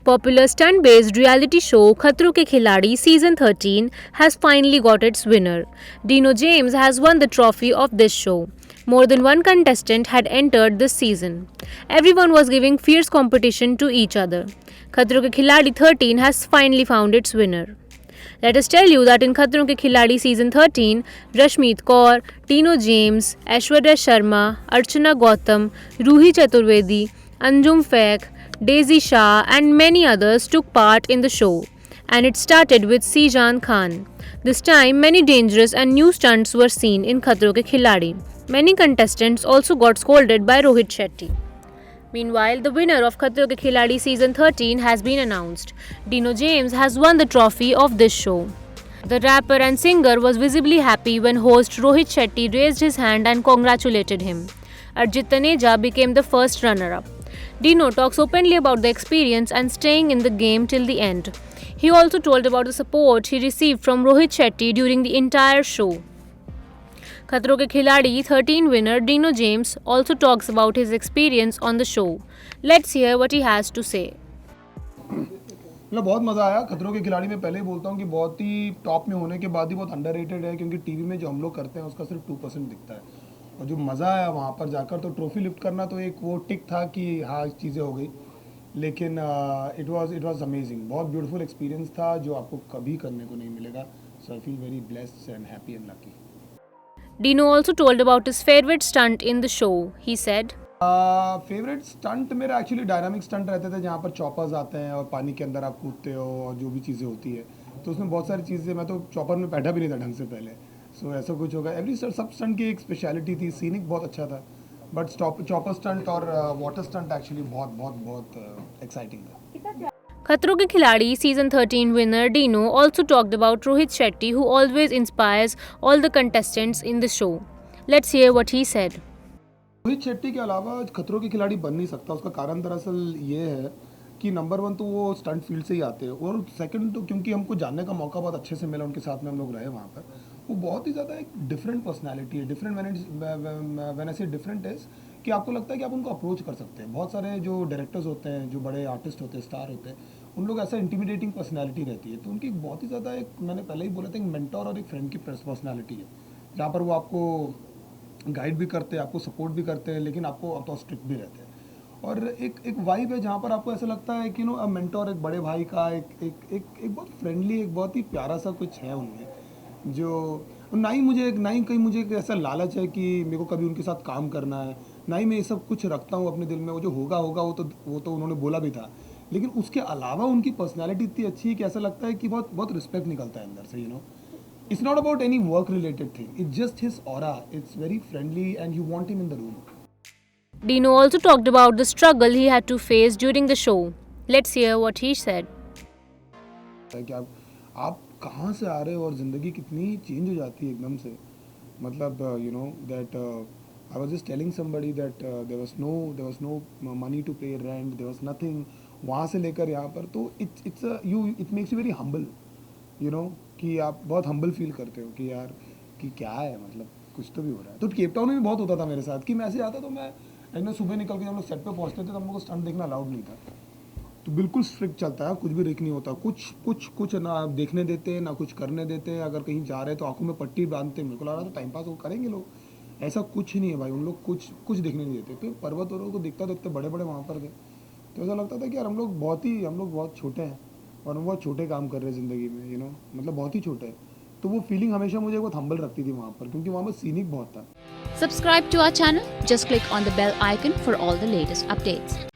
Popular stunt-based reality show Khatron Ke Khiladi Season 13 has finally got its winner. Dino James has won the trophy of this show. More than one contestant had entered this season. Everyone was giving fierce competition to each other. Khatron Ke Khiladi 13 has finally found its winner. Let us tell you that in Khatron Ke Khiladi Season 13, Rashmeet Kaur, Dino James, Aishwarya Sharma, Archana Gautam, Ruhi Chaturvedi, Anjum Fek, Daisy Shah and many others took part in the show. And it started with Sijan Khan. This time, many dangerous and new stunts were seen in Khatron Ke Khiladi. Many contestants also got scolded by Rohit Shetty. Meanwhile, the winner of Khatron Ke Khiladi Season 13 has been announced. Dino James has won the trophy of this show. The rapper and singer was visibly happy when host Rohit Shetty raised his hand and congratulated him. Arjit Taneja became the first runner-up. Dino talks openly about the experience and staying in the game till the end. He also told about the support he received from Rohit Shetty during the entire show. Khatron Ke Khiladi 13 winner Dino James also talks about his experience on the show. Let's hear what he has to say. मतलब बहुत मज़ा आया खतरों के खिलाड़ी में पहले ही बोलता हूँ कि बहुत ही टॉप में होने के बाद ही बहुत अंडररेटेड है क्योंकि टीवी में जो हम लोग करते हैं उसका सिर्फ 2% दिखता है और जो मज़ा आया वहाँ पर जाकर तो ट्रॉफी लिफ्ट करना तो एक वो टिक था कि हाँ चीज़ें हो गई लेकिन इट वाज अमेजिंग बहुत ब्यूटीफुल एक्सपीरियंस था जो आपको कभी करने को नहीं मिलेगा so I feel very blessed and happy and lucky Dino also told about his favorite stunt in the show. He said, favourite stunt मेरा एक्चुअली डायनामिक स्टंट रहते थे जहाँ पर चॉपर्स आते हैं और पानी के अंदर आप कूदते हो और जो भी चीज़ें होती है तो उसमें बहुत सारी चीज़ें मैं तो चॉपर में बैठा भी नहीं था ढंग से पहले सो ऐसा कुछ होगा एवरी सब स्टंट की एक स्पेशलिटी थी सीनिक बहुत अच्छा था बट चॉपर स्टंट और वाटर स्टंट एक्चुअली बहुत बहुत बहुत एक्साइटिंग था Khatron Ke Khiladi Season 13 winner Dino also talked about Rohit Shetty, who always inspires all the contestants in the show. Let's hear what he said. Rohit Shetty के अलावा खतरों के खिलाड़ी बन नहीं सकता उसका कारण दरअसल ये है कि नंबर वन तो वो स्टंट फील्ड से ही आते हैं और सेकंड तो क्योंकि हमको जानने का मौका बहुत अच्छे से मिला उनके साथ में हम लोग रहे वहाँ पर वो बहुत ही ज़्यादा एक डिफरेंट पर्सनालिटी है डिफरेंट व्हेन आई से डिफरेंट इज कि आपको लगता है कि आप उनको अप्रोच कर सकते हैं बहुत सारे जो डायरेक्टर्स होते हैं जो बड़े आर्टिस्ट होते हैं स्टार होते हैं उन लोग ऐसा इंटिमिडेटिंग पर्सनैलिटी रहती है तो उनकी बहुत ही ज़्यादा एक मैंने पहले ही बोला था एक मेंटोर और एक फ्रेंड की पर्सनैलिटी है जहाँ पर वो आपको गाइड भी करते हैं आपको सपोर्ट भी करते हैं लेकिन आपको तो स्ट्रिक्ट भी रहते हैं और एक वाइब है जहाँ पर आपको ऐसा लगता है कि नो मेंटोर एक बड़े भाई का एक बहुत फ्रेंडली एक बहुत ही प्यारा सा कुछ है उनमें जो ना ही कहीं मुझे एक ऐसा लालच है कि मेरे को कभी उनके साथ काम करना है ना ही मैं ये सब कुछ रखता हूँ अपने दिल में वो जो होगा वो तो उन्होंने बोला भी था लेकिन उसके अलावा उनकी पर्सनैलिटी इतनी अच्छी है कि ऐसा लगता है कि बहुत बहुत रिस्पेक्ट निकलता है अंदर से you know It's not about any work related thing. It's just his aura. It's very friendly and you want him in the room. Dino also talked about the struggle he had to face during the show. Let's hear what he said. कि आप कहाँ से आ रहे हो और ज़िंदगी कितनी change हो जाती है एकदम से मतलब you know that I was just telling somebody that there was no money to pay rent there was nothing वहाँ से लेकर यहाँ पर तो it makes you very humble you know कि आप बहुत हम्बल फील करते हो कि यार कि क्या है मतलब कुछ तो भी हो रहा है तो केप टाउन में भी बहुत होता था मेरे साथ कि मैं ऐसे आता तो मैं सुबह निकल के जब लोग सेट पे पहुंचते थे तो हम लोग को स्टंट देखना अलाउड नहीं था तो बिल्कुल स्ट्रिक्ट चलता है कुछ भी रिक नहीं होता कुछ ना देखने देते ना कुछ करने देते अगर कहीं जा रहे तो आंखों में पट्टी बांधते मेरे को लग रहा था टाइम पास वो करेंगे लोग ऐसा कुछ नहीं है भाई उन लोग कुछ देखने नहीं देते तो पर्वत और को देखता देखते बड़े बड़े वहाँ पर थे तो ऐसा लगता था कि यार हम लोग बहुत छोटे हैं और हम बहुत छोटे काम कर रहे हैं ज़िंदगी में यू नो मतलब बहुत ही छोटे हैं तो वो फीलिंग हमेशा मुझे बहुत हम्बल रखती थी वहाँ पर क्योंकि वहाँ पर सीनिक बहुत था Subscribe to our channel. Just click on the bell icon for all the latest updates.